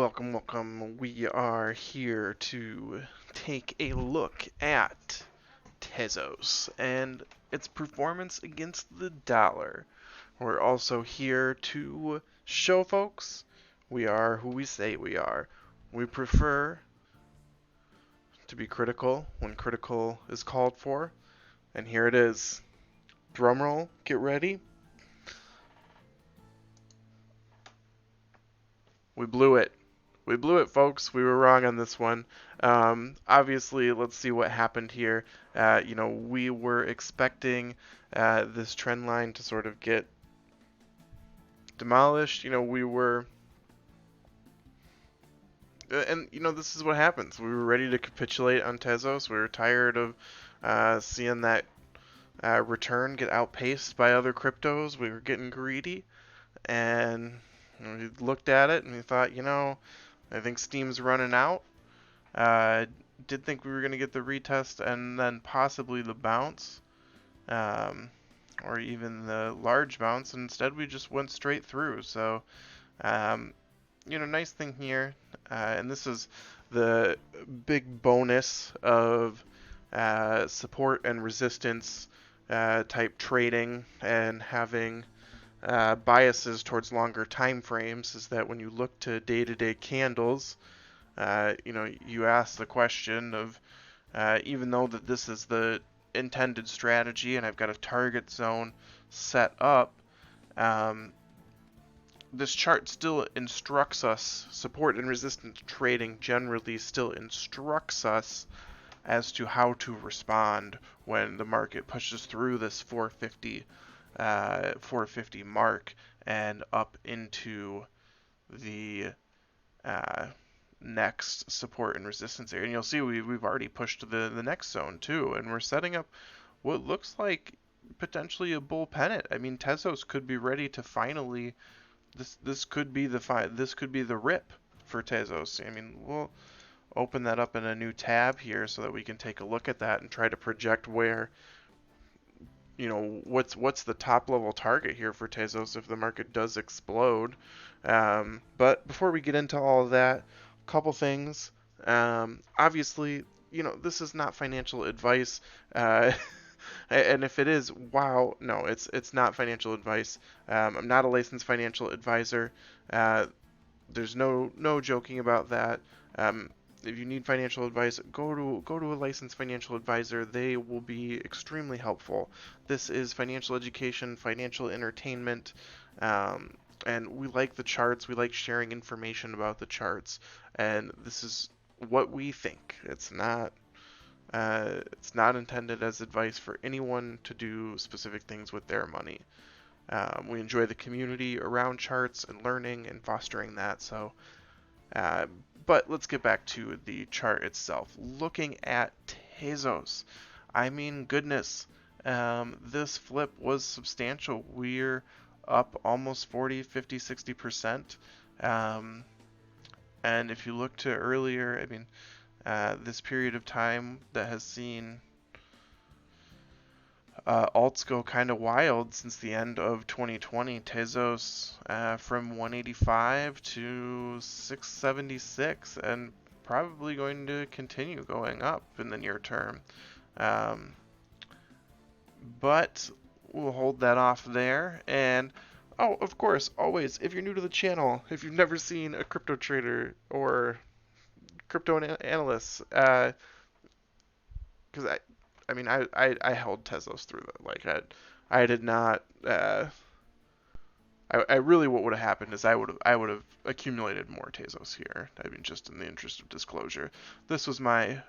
welcome. We are here to take a look at Tezos and its performance against the dollar. We're also here to show folks we are who we say we are. We prefer to be critical when critical is called for, and here it is. Drumroll, get ready. We blew it. We blew it, folks. We were wrong on this one. Obviously, let's see what happened here. We were expecting this trend line to sort of get demolished. This is what happens. We were ready to capitulate on Tezos. We were tired of seeing that return get outpaced by other cryptos. We were getting greedy, and we looked at it and we thought, I think Steam's running out. Did think we were going to get the retest and then possibly the bounce, or even the large bounce. And instead, we just went straight through. So, nice thing here. And this is the big bonus of support and resistance type trading and having biases towards longer time frames is that when you look to day-to-day candles, you ask the question of, even though that this is the intended strategy and I've got a target zone set up, this chart still instructs us, support and resistance trading generally still instructs us as to how to respond when the market pushes through this 450 mark and up into the next support and resistance area. And you'll see we've already pushed to the next zone too, and we're setting up what looks like potentially a bull pennant. I mean, Tezos could be ready to finally this could be the rip for Tezos. I mean, we'll open that up in a new tab here so that we can take a look at that and try to project where what's the top level target here for Tezos if the market does explode. But before we get into all of that, a couple things. Obviously, this is not financial advice. And if it is, wow, no, it's not financial advice. I'm not a licensed financial advisor. There's no joking about that. If you need financial advice, go to a licensed financial advisor. They will be extremely helpful. This is financial education, financial entertainment, and we like the charts. We like sharing information about the charts, and this is what we think. It's not intended as advice for anyone to do specific things with their money. We enjoy the community around charts and learning and fostering that. So. But let's get back to the chart itself. Looking at Tezos, I mean, goodness, this flip was substantial. We're up almost 40, 50, 60%. And if you look to earlier, I mean, this period of time that has seen alts go kind of wild since the end of 2020. Tezos from 185 to 676 and probably going to continue going up in the near term. But we'll hold that off there. And oh, of course, always, if you're new to the channel, if you've never seen a crypto trader or crypto analyst, because I held Tezos through that. Like I did not. I really what would have happened is I would have accumulated more Tezos here. I mean, just in the interest of disclosure, this was my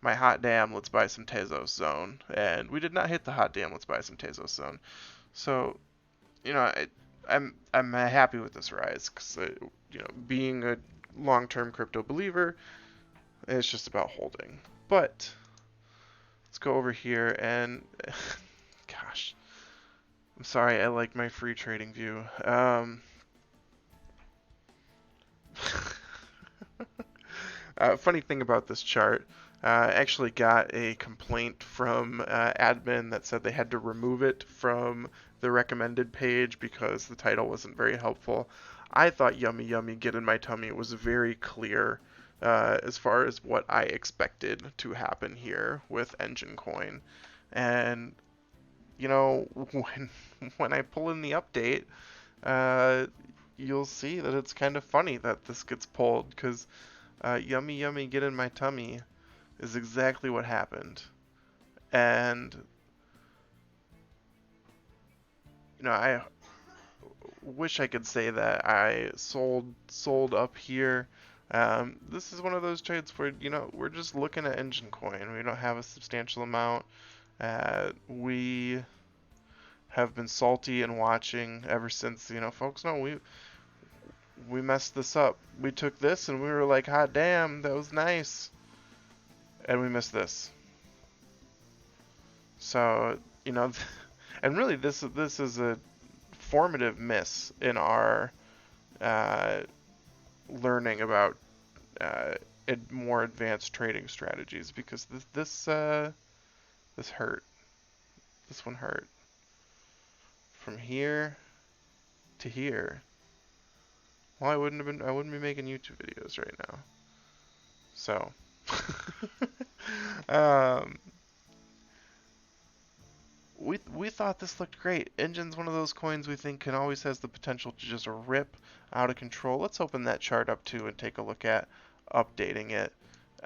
my hot damn let's buy some Tezos zone, and we did not hit the hot damn let's buy some Tezos zone. So, I'm happy with this rise because being a long-term crypto believer, it's just about holding. But let's go over here and, gosh, I'm sorry, I like my free trading view. Funny thing about this chart, I actually got a complaint from admin that said they had to remove it from the recommended page because the title wasn't very helpful. I thought Yummy Yummy Get in My Tummy was very clear as far as what I expected to happen here with Enjin Coin. And, you know, when I pull in the update, uh, you'll see that it's kind of funny that this gets pulled because Yummy Yummy Get in My Tummy is exactly what happened. And, you know, I wish I could say that I sold up here. This is one of those trades where, you know, we're just looking at Enjin Coin. We don't have a substantial amount. We have been salty and watching ever since, you know, folks know we messed this up. We took this and we were like, hot damn, that was nice. And we missed this. So, you know, and really this is a formative miss in our learning about more advanced trading strategies because this hurt. This one hurt. From here to here. Well, I wouldn't be making YouTube videos right now. So we thought this looked great. Enjin's one of those coins we think can always has the potential to just rip out of control. Let's open that chart up too and take a look at updating it.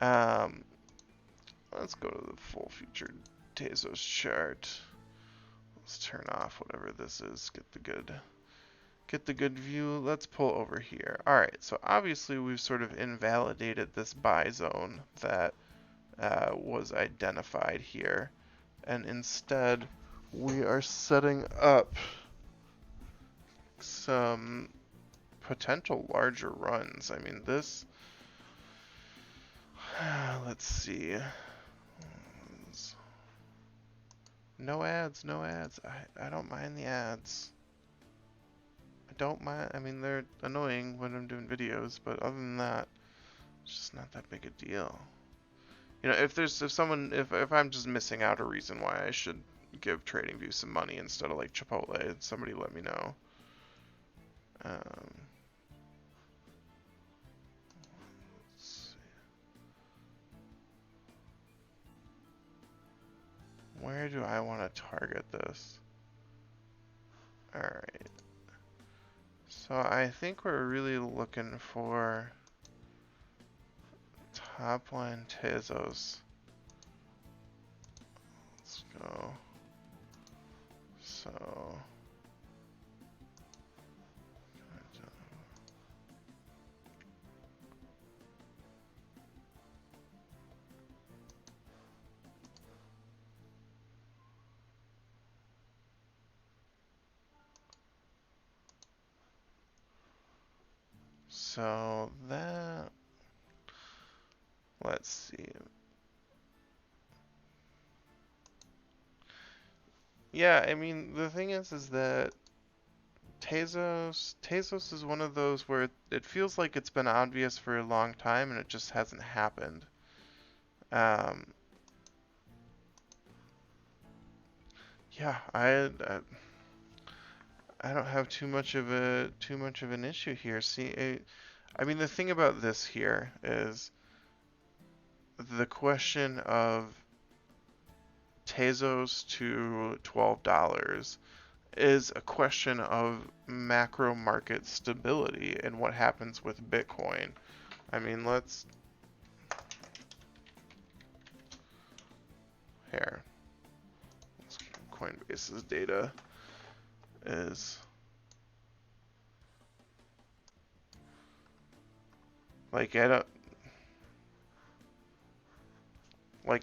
Let's go to the full featured Tezos chart. Let's turn off whatever this is. Get the good view. Let's pull over here. All right. So obviously we've sort of invalidated this buy zone that was identified here, and instead we are setting up some potential larger runs. I mean, this, let's see. No ads, no ads. I don't mind the ads. I don't mind. I mean, they're annoying when I'm doing videos, but other than that, it's just not that big a deal. You know, if I'm just missing out a reason why I should give TradingView some money instead of like Chipotle, somebody let me know. Let's see. Where do I want to target this? Alright. So I think we're really looking for top line Tezos. Let's go. So that, let's see. Yeah, I mean, the thing is that Tezos is one of those where it feels like it's been obvious for a long time and it just hasn't happened. Yeah, I don't have too much of an issue here. See, I mean, the thing about this here is the question of Tezos to $12 is a question of macro market stability and what happens with Bitcoin. I mean, Coinbase's data is like,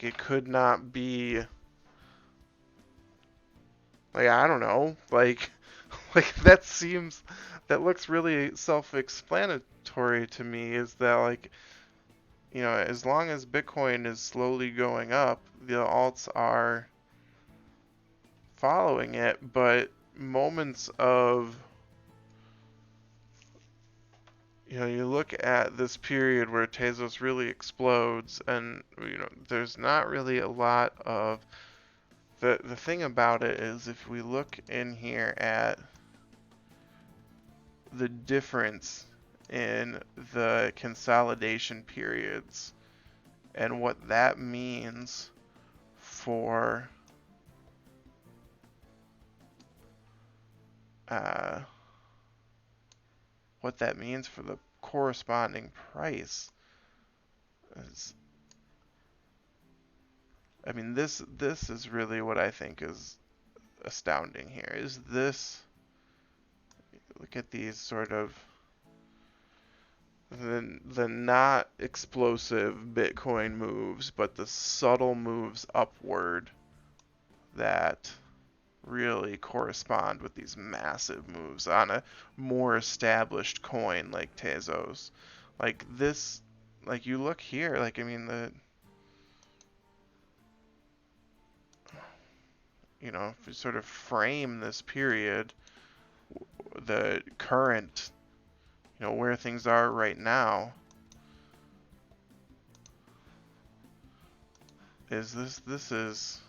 it could not be, like, I don't know, like that looks really self-explanatory to me, is that, like, you know, as long as Bitcoin is slowly going up, the alts are following it, but moments of, you know, you look at this period where Tezos really explodes, and, you know, there's not really a lot of the thing about it is if we look in here at the difference in the consolidation periods and what that means for the corresponding price is, I mean, this is really what I think is astounding here. Is this, look at these sort of the not explosive Bitcoin moves, but the subtle moves upward that really correspond with these massive moves on a more established coin like Tezos. Like this, like you look here, like I mean if you sort of frame this period, the current, where things are right now, is this is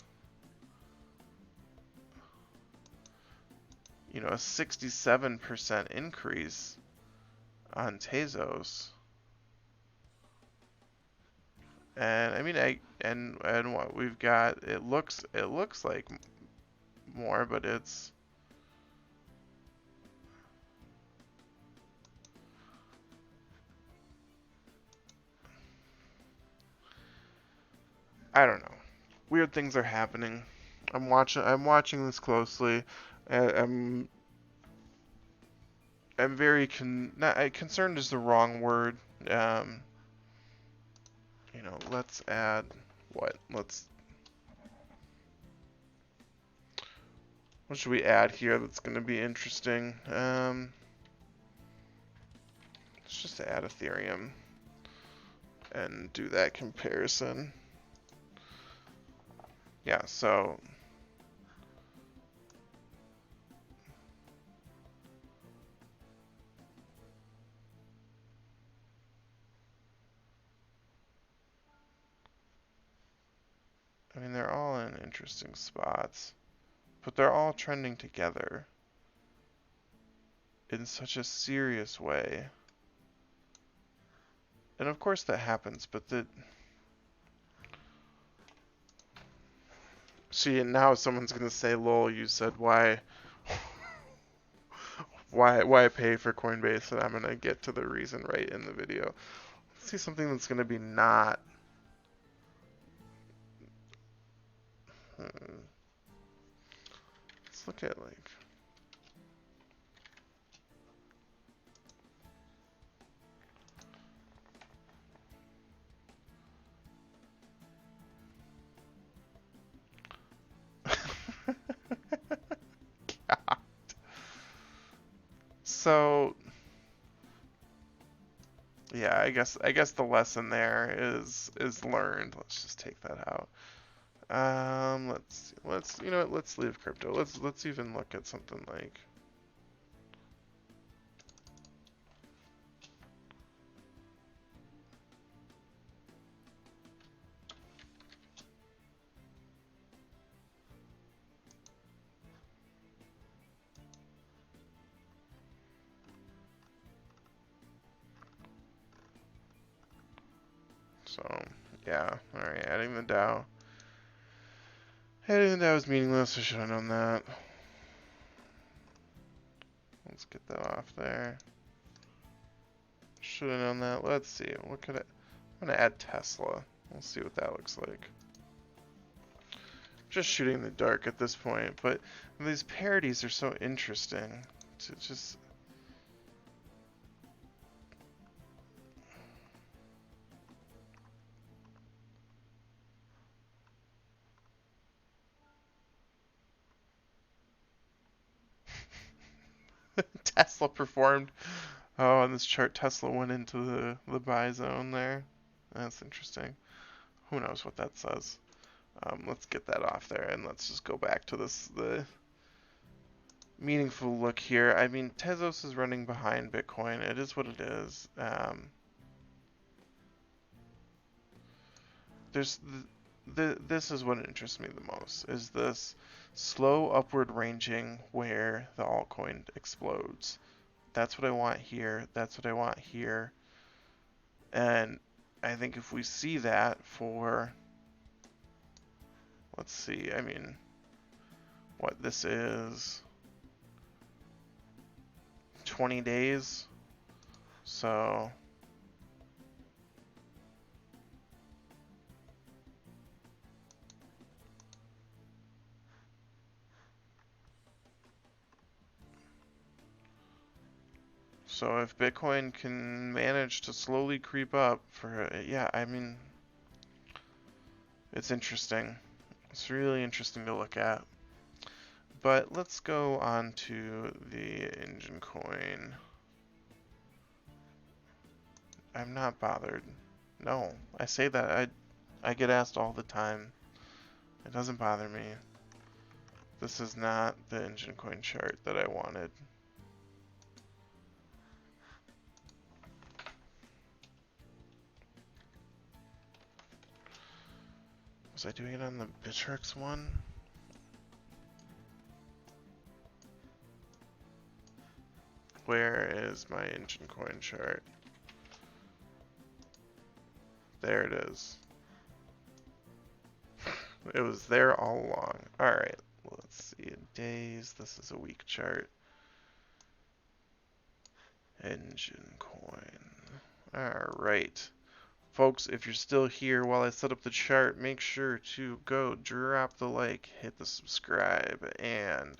a 67% increase on Tezos. And I mean, and what we've got, it looks like more, but it's I don't know. Weird things are happening. I'm watching this closely. I'm very concerned is the wrong word. Let's add what? What should we add here that's going to be interesting? Let's just add Ethereum and do that comparison. Yeah, so I mean, they're all in interesting spots, but they're all trending together in such a serious way. And of course that happens, but see, and now someone's gonna say, "Lol, you said why pay for Coinbase?" And I'm gonna get to the reason right in the video. Let's see something that's gonna be not. Let's look at like. God. So yeah, I guess the lesson there is learned. Let's just take that out. Let's leave crypto. Let's even look at something like. So yeah, all right, adding the DAO. Adding the DAO is meaningless. I should have known that. Let's get that off there. Should have known that. Let's see. What could I'm gonna add Tesla. We'll see what that looks like. Just shooting in the dark at this point, but these parodies are so interesting to just. Tesla performed. Oh, on this chart, Tesla went into the buy zone there. That's interesting. Who knows what that says? Let's get that off there, and let's just go back to the meaningful look here. I mean, Tezos is running behind Bitcoin. It is what it is. There's this is what interests me the most, is this slow upward ranging where the altcoin explodes. That's what I want here. That's what I want here. And I think if we see that for, let's see, I mean, what this is, 20 days. So so if Bitcoin can manage to slowly creep up for, yeah, I mean, it's interesting. It's really interesting to look at. But let's go on to the Enjin coin. I'm not bothered. No, I say that. I get asked all the time. It doesn't bother me. This is not the Enjin coin chart that I wanted. Was I doing it on the Bittrex one? Where is my Enjin coin chart? There it is. It was there all along. Alright, let's see. Days, this is a week chart. Enjin coin. Alright. Folks, if you're still here while I set up the chart, make sure to go drop the like, hit the subscribe, and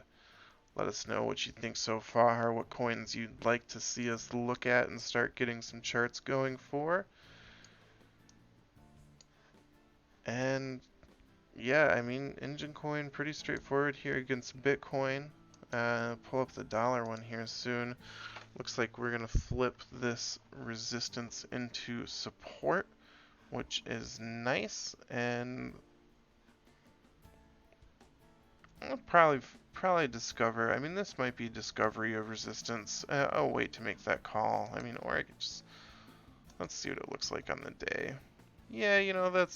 let us know what you think so far, what coins you'd like to see us look at and start getting some charts going for. And yeah, I mean, Enjin coin, pretty straightforward here against Bitcoin. Pull up the dollar one here soon. Looks like we're going to flip this resistance into support, which is nice, and I'll probably discover. I mean, this might be discovery of resistance. I'll wait to make that call. I mean, or I could just, let's see what it looks like on the day. Yeah, you know,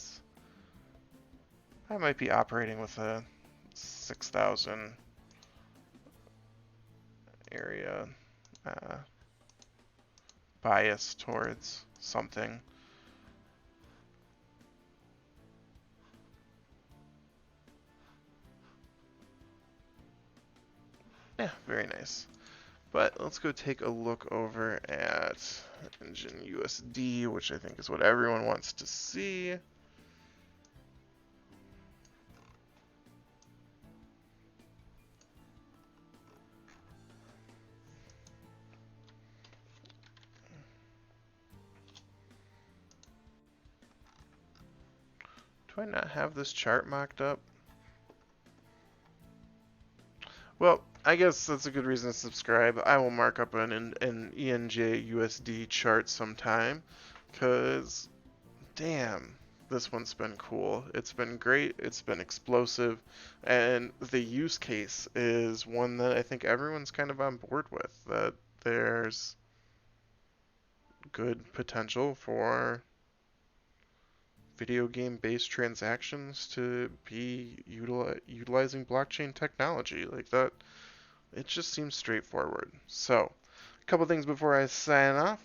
I might be operating with a 6,000 area bias towards something. Yeah, very nice. But let's go take a look over at Enjin USD, which I think is what everyone wants to see. Do I not have this chart mocked up? Well, I guess that's a good reason to subscribe. I will mark up an ENJ USD chart sometime, because damn, this one's been cool. It's been great, it's been explosive, and the use case is one that I think everyone's kind of on board with, that there's good potential for video game based transactions to be utilizing blockchain technology like that. It just seems straightforward. So, a couple things before I sign off.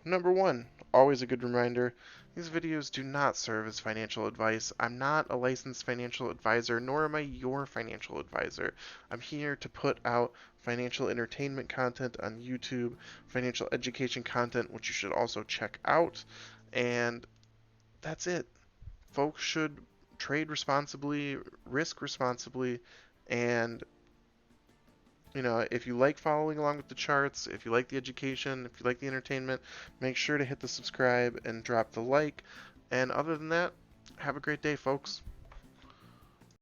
Number one, always a good reminder, these videos do not serve as financial advice. I'm not a licensed financial advisor, nor am I your financial advisor. I'm here to put out financial entertainment content on YouTube, financial education content, which you should also check out, and that's it. Folks should trade responsibly, risk responsibly, and if you like following along with the charts, if you like the education, if you like the entertainment, make sure to hit the subscribe and drop the like. And other than that, have a great day, folks.